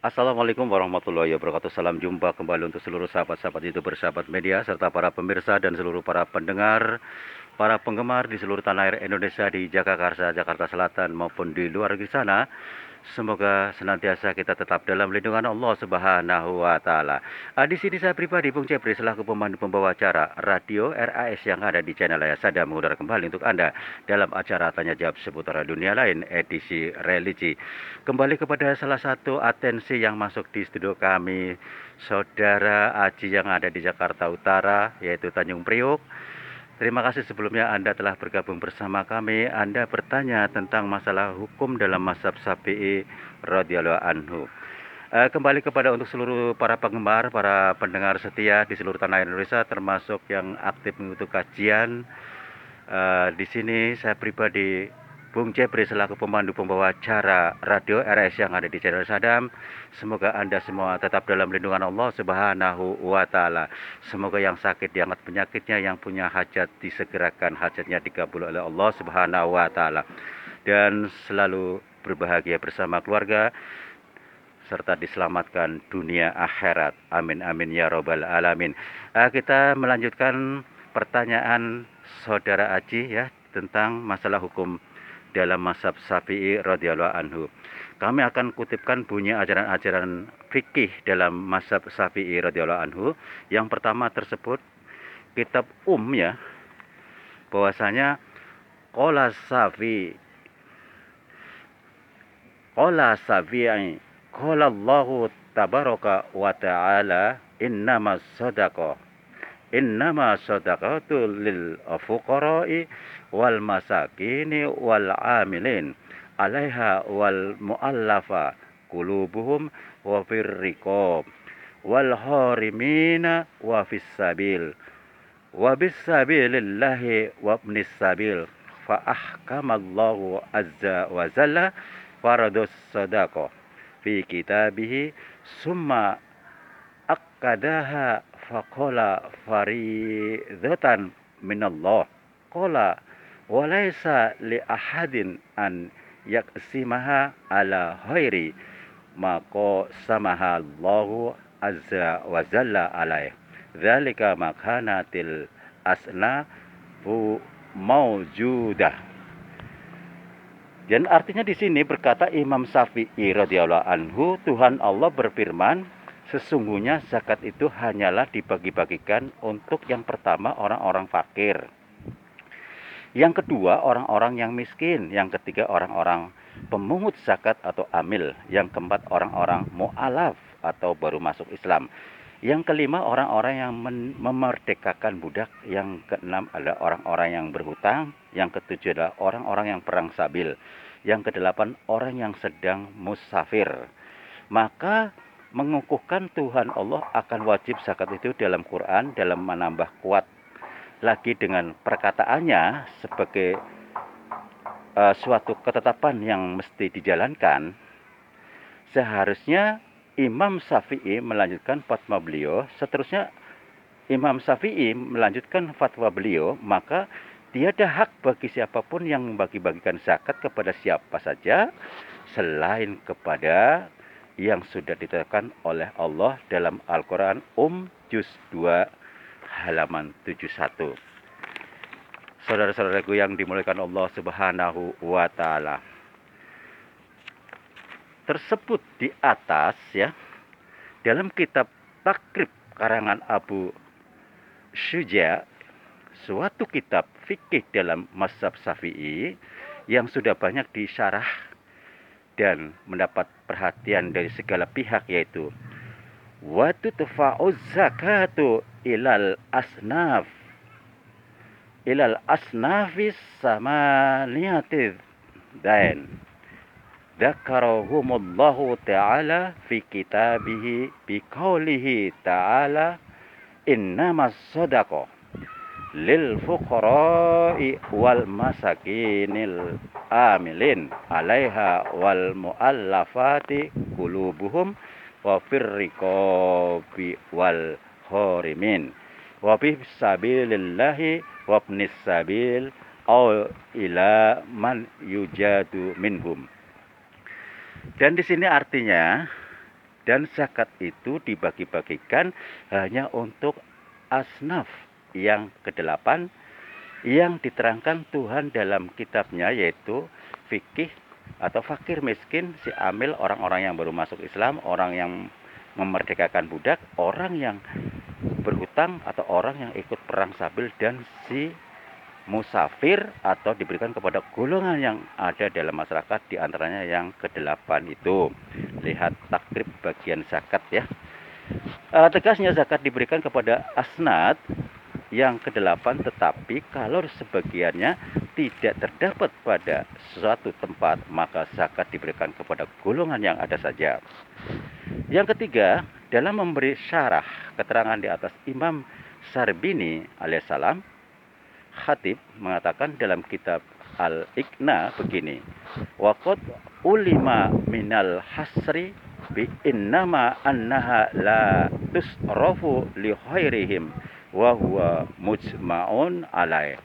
Assalamualaikum warahmatullahi wabarakatuh. Salam jumpa kembali untuk seluruh sahabat-sahabat YouTuber, sahabat media, serta para pemirsa dan seluruh para pendengar, para penggemar di seluruh tanah air Indonesia, di Jagakarsa, Jakarta Selatan maupun di luar negeri sana. Semoga senantiasa kita tetap dalam lindungan Allah Subhanahu wa taala. Di sini saya pribadi Bung Jepri selaku pemandu pembawa acara Radio RAS yang ada di channel Ayah Sada mengudara kembali untuk Anda dalam acara tanya jawab seputar dunia lain edisi religi. Kembali kepada salah satu atensi yang masuk di studio kami, Saudara Aji yang ada di Jakarta Utara, yaitu Tanjung Priok. Terima kasih sebelumnya Anda telah bergabung bersama kami. Anda bertanya tentang masalah hukum dalam mazhab Syafi'i radhiyallahu anhu. Kembali kepada untuk seluruh para penggemar, para pendengar setia di seluruh tanah air Indonesia, termasuk yang aktif mengikuti kajian. Di sini saya pribadi Bung Jepri selaku pemandu pembawa acara Radio RS yang ada di channel Sadam. Semoga Anda semua tetap dalam lindungan Allah Subhanahu wa taala. Semoga yang sakit diangkat penyakitnya, yang punya hajat disegerakan hajatnya dikabul oleh Allah Subhanahu wa taala. Dan selalu berbahagia bersama keluarga serta diselamatkan dunia akhirat. Amin amin ya robbal alamin. Kita melanjutkan pertanyaan Saudara Aji ya tentang masalah hukum dalam mazhab Syafi'i radhiyallahu anhu. Kami akan kutipkan bunyi ajaran-ajaran fikih dalam mazhab Syafi'i radhiyallahu anhu. Yang pertama tersebut kitab ya, bahwasanya qala Syafi'i qala Allahu tabaraka wa ta'ala innama sadaqatu lil fuqara'i wal masakini wal amilin alaiha wal mu'allafa qulubuhum wa fir riqab wal harimina wa fis sabil wa bis sabilillahi wa ibnis sabil fa ahkamallahu azza wa jalla faradus sadaqah fi kitabihi summa akkadaha faqala faridatan minallah qala walaysa li ahadin an yaksimaha ala ghairi maka samaha Allahu azza wa jalla alaih dzalika makanatil asna fu maujudah. Dan artinya di sini berkata Imam Syafi'i radhiyallahu anhu, Tuhan Allah berfirman, sesungguhnya zakat itu hanyalah dibagi-bagikan untuk yang pertama orang-orang fakir, yang kedua orang-orang yang miskin, yang ketiga orang-orang pemungut zakat atau amil, yang keempat orang-orang mu'alaf atau baru masuk Islam, yang kelima orang-orang yang memerdekakan budak, yang keenam adalah orang-orang yang berhutang, yang ketujuh adalah orang-orang yang perang sabil, yang kedelapan orang yang sedang musafir. Maka mengukuhkan Tuhan Allah akan wajib zakat itu dalam Quran dalam menambah kuat lagi dengan perkataannya sebagai suatu ketetapan yang mesti dijalankan. Seharusnya Imam Syafi'i melanjutkan fatwa beliau, seterusnya Imam Syafi'i melanjutkan fatwa beliau, maka tiada hak bagi siapapun yang membagi-bagikan zakat kepada siapa saja selain kepada yang sudah ditetapkan oleh Allah dalam Al-Quran juz 2 halaman 71. Saudara-saudaraku yang dimuliakan Allah Subhanahu wa taala, tersebut di atas ya dalam kitab Takrib karangan Abu Syuja, suatu kitab fikih dalam mazhab Syafi'i yang sudah banyak disyarah dan mendapat perhatian dari segala pihak, yaitu wa tudfa'uz zakatu ilal asnafis samaniyatid dain Dzakarahumullahu ta'ala fi kitabihi biqaulihi ta'ala innamas sadaqah lil fuqara'i wal masakinil amilin 'alaiha wal mu'allafati qulubuhum wa fir riqabi wal harimin wa bis sabilillahi wa ibnis sabil aw ila man yujadu minhum. Dan di sini artinya Dan zakat itu dibagi-bagikan hanya untuk asnaf yang kedelapan yang diterangkan Tuhan dalam kitabnya, yaitu fikih atau fakir miskin, si amil, orang-orang yang baru masuk Islam, orang yang memerdekakan budak, orang yang berhutang atau orang yang ikut perang sabil, dan si musafir atau diberikan kepada golongan yang ada dalam masyarakat, diantaranya yang kedelapan itu. Lihat takrib bagian zakat ya. Tegasnya zakat diberikan kepada asnad yang kedelapan, tetapi kalau sebagiannya tidak terdapat pada suatu tempat, maka zakat diberikan kepada golongan yang ada saja. Yang ketiga, dalam memberi syarah keterangan di atas Imam Sarbini alaihissalam, Khatib mengatakan dalam kitab Al-Iqna begini, waqad ulima minal hasri bi innama annaha la tusrafu li khairihim wa huwa mujma'un alaih.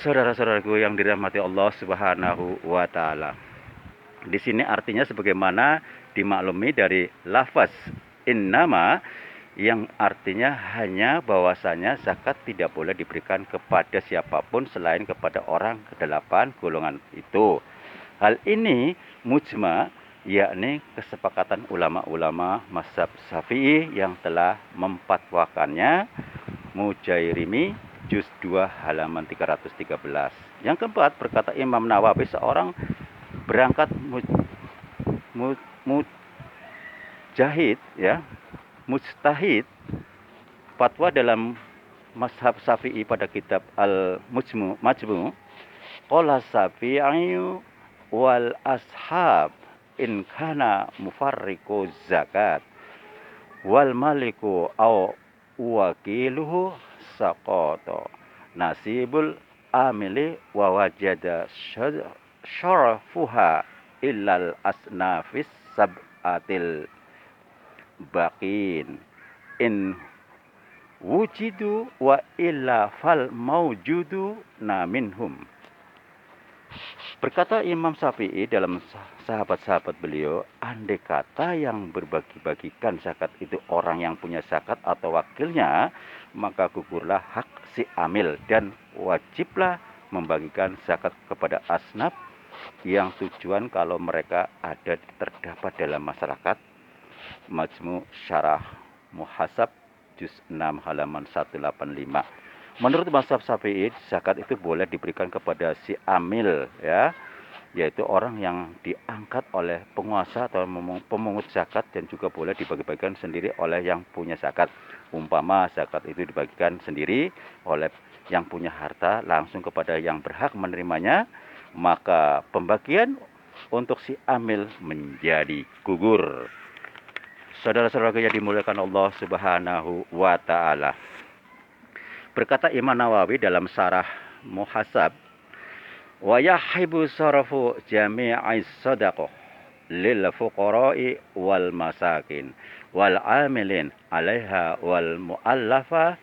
Saudara-saudaraku yang dirahmati Allah Subhanahu wa taala. Di sini artinya sebagaimana dimaklumi dari lafaz innama, yang artinya hanya bahwasanya zakat tidak boleh diberikan kepada siapapun selain kepada orang kedelapan golongan itu. Hal ini mujma, yakni kesepakatan ulama-ulama mazhab Syafi'i yang telah memfatwakannya, Mujairimi juz 2 halaman 313. Yang keempat, berkata Imam Nawawi, seorang berangkat mujahid ya, mujtahid fatwa dalam mazhab Syafi'i pada kitab Al-Majmu', qala Syafi'i wal ashab in kana mufarriqu zakat wal maliku aw wakiluhu saqata nasibul amili wa wajada syarafuha illal asnafis sab'atil baqin in wujidu wa illa fal maujudu na minhum. Berkata Imam Syafi'i dalam sahabat-sahabat beliau, andai kata yang berbagi-bagikan zakat itu orang yang punya zakat atau wakilnya, maka gugurlah hak si amil dan wajiblah membagikan zakat kepada asnaf yang tujuan kalau mereka ada terdapat dalam masyarakat. Majmu' Syarah Muhasab juz 6 halaman 185. Menurut mazhab Syafi'i, zakat itu boleh diberikan kepada si amil ya, yaitu orang yang diangkat oleh penguasa atau pemungut zakat, dan juga boleh dibagi-bagikan sendiri oleh yang punya zakat. Umpama zakat itu dibagikan sendiri oleh yang punya harta langsung kepada yang berhak menerimanya, maka pembagian untuk si amil menjadi gugur. Saudara-saudara yang dimuliakan Allah Subhanahu wa taala. Berkata Imam Nawawi dalam Syarah Muhasab, wa yahibu sarafu jami'i sadaqah lil fuqara'i wal masakin wal amilin 'alaiha wal mu'allafa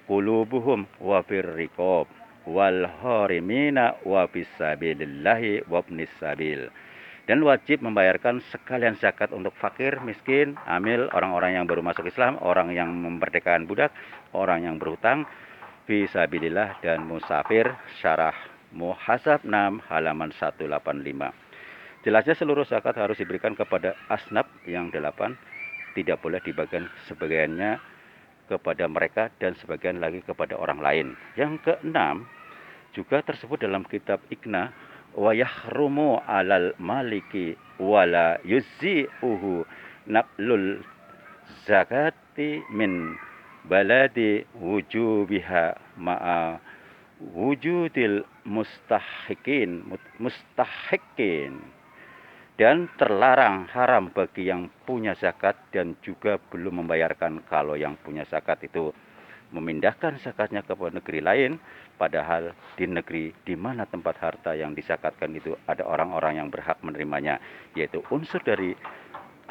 qulubuhum wa fir riqab wal harimina wa fisabilillahi wa ibnis sabil. Dan wajib membayarkan sekalian zakat untuk fakir, miskin, amil, orang-orang yang baru masuk Islam, orang yang memerdekakan budak, orang yang berhutang, fisabilillah, dan musafir. Syarah Muhasab 6 halaman 185. Jelasnya seluruh zakat harus diberikan kepada asnaf yang 8, tidak boleh dibagikan sebagiannya kepada mereka dan sebagian lagi kepada orang lain. Yang keenam juga tersebut dalam kitab Iqna, wa yahrumu 'alal maliki wala yuzzi'uhu naqlul zakati min baladi wujubiha ma'a wujudil mustahikin. Dan terlarang, haram bagi yang punya zakat dan juga belum membayarkan kalau yang punya zakat itu memindahkan zakatnya ke negeri lain, padahal di negeri di mana tempat harta yang dizakatkan itu ada orang-orang yang berhak menerimanya, yaitu unsur dari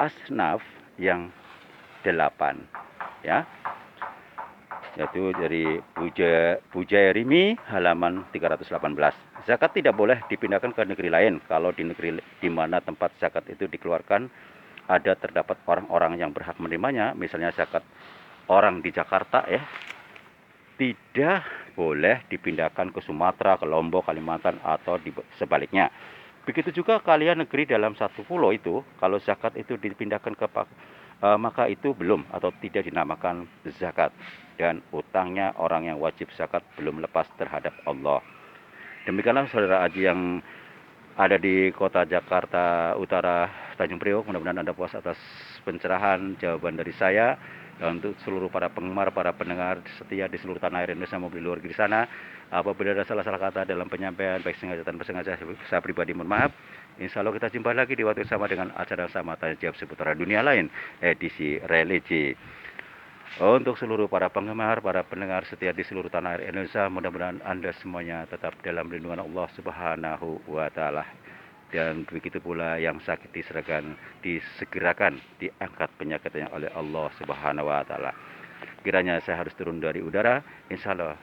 asnaf yang 8 ya, yaitu dari Mujairimi halaman 318. Zakat tidak boleh dipindahkan ke negeri lain kalau di negeri di mana tempat zakat itu dikeluarkan terdapat orang-orang yang berhak menerimanya, misalnya zakat orang di Jakarta ya, tidak boleh dipindahkan ke Sumatera, ke Lombok, Kalimantan, atau sebaliknya. Begitu juga kalian negeri dalam satu pulau itu, kalau zakat itu dipindahkan ke maka itu belum atau tidak dinamakan zakat. Dan utangnya orang yang wajib zakat belum lepas terhadap Allah. Demikianlah saudara Aji yang ada di kota Jakarta Utara, Tanjung Priok. Mudah-mudahan Anda puas atas pencerahan jawaban dari saya. Dan untuk seluruh para penggemar, para pendengar setia di seluruh tanah air Indonesia maupun di luar negeri sana, apabila ada salah-salah kata dalam penyampaian baik sengaja dan bersengaja, saya pribadi mohon maaf. Insya Allah kita jumpa lagi di waktu yang sama dengan acara yang sama, tanya jawab seputar dunia lain, edisi religi. Untuk seluruh para penggemar, para pendengar setia di seluruh tanah air Indonesia, mudah-mudahan Anda semuanya tetap dalam lindungan Allah Subhanahu wa Ta'ala. Dan begitu pula yang sakit disegerakan, diangkat penyakitnya oleh Allah Subhanahu wa Ta'ala. Kiranya saya harus turun dari udara, insya Allah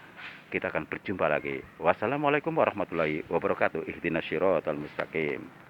kita akan berjumpa lagi. Wassalamualaikum warahmatullahi wabarakatuh. Ihdinas syiratal mustaqim.